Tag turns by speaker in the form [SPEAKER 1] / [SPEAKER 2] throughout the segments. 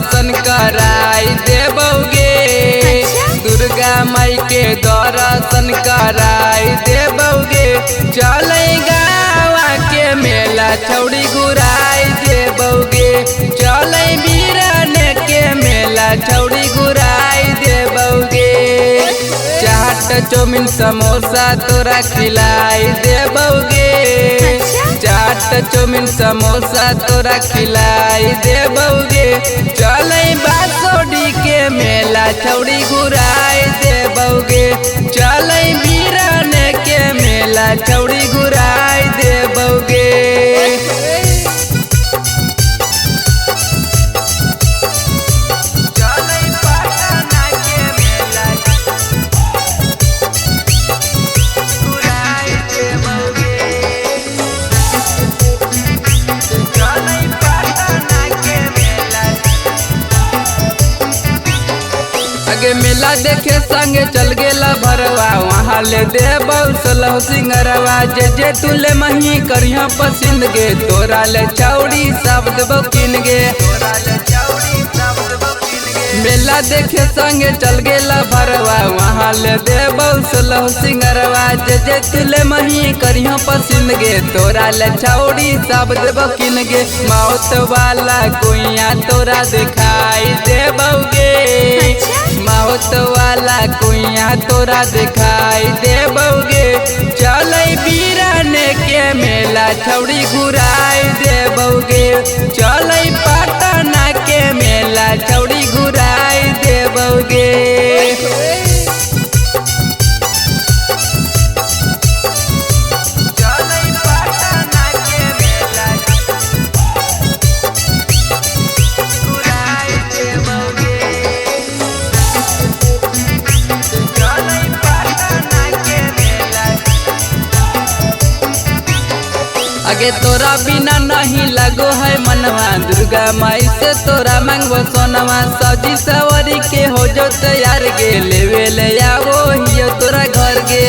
[SPEAKER 1] दर्शन कराई देबोगे। दुर्गा माई के दर्शन कराई देबोगे। चले गावा के मेला छौड़ी घुराई देबोगे। चले बीरान के मेला छौड़ी घुराई देबोगे। चाट चौमिन समोसा तोरा खिलाई देबोगे। चाट चौमिन समोसा तोरा खिलाई देबोगे। चले बासोडी के मेला छौड़ी घुराई देबोगे। चले बीरान के मेला छौड़ी घुराई देबोगे। आगे मेला देखे संगे चल गेला भरवा। वहाँ ले देबौ सलह सिंगरवा। जे तुले मही करिया पसंद गे। तोरा ले चौड़ी सब देबौ किन गे। मेला देखे संगे चल गेला भरवा। वहाँ ले देबौ सलह सिंगरवा। जे तुले मही करिया पसंद गे। तोरा ले चौड़ी सब देबौ किन गे। मौत वाला कुइया तोरा दिखाई देबोगे। मौत वाला कुइया तोरा दिखाई देबोगे। चले बीरान के मेला छौड़ी घुराई देबोगे। चले पटना के मेला छौड़ी घुराई देबोगे। आगे तोरा बिना नहीं लगो है मनवा। दुर्गा माई से तोरा मांगबो सोनवा। सजी सवारी के हो जो तैयार गे। लेवे ले आवो हियो तोरा घर गे।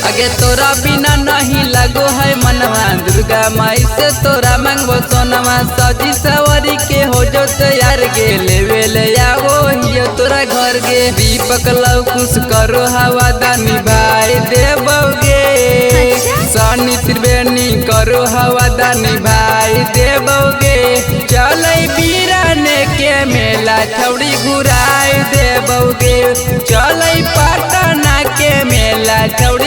[SPEAKER 1] आगे तोरा बिना नहीं लगो है मनवा। दुर्गा माई से तोरा मांगबो सोनवा। सजी सवारी के हो जो तैयार गे। लेवे ले आवो हियो तोरा घर गे। दीपक लौकुश करो हवा दानी भाई देबोगे। सनी त्रिवेणी करो हवा दानी भाई देबोगे। चले बीरान के मेला छौड़ी घुराई देबोगे। चले पटना के मेला छौड़ी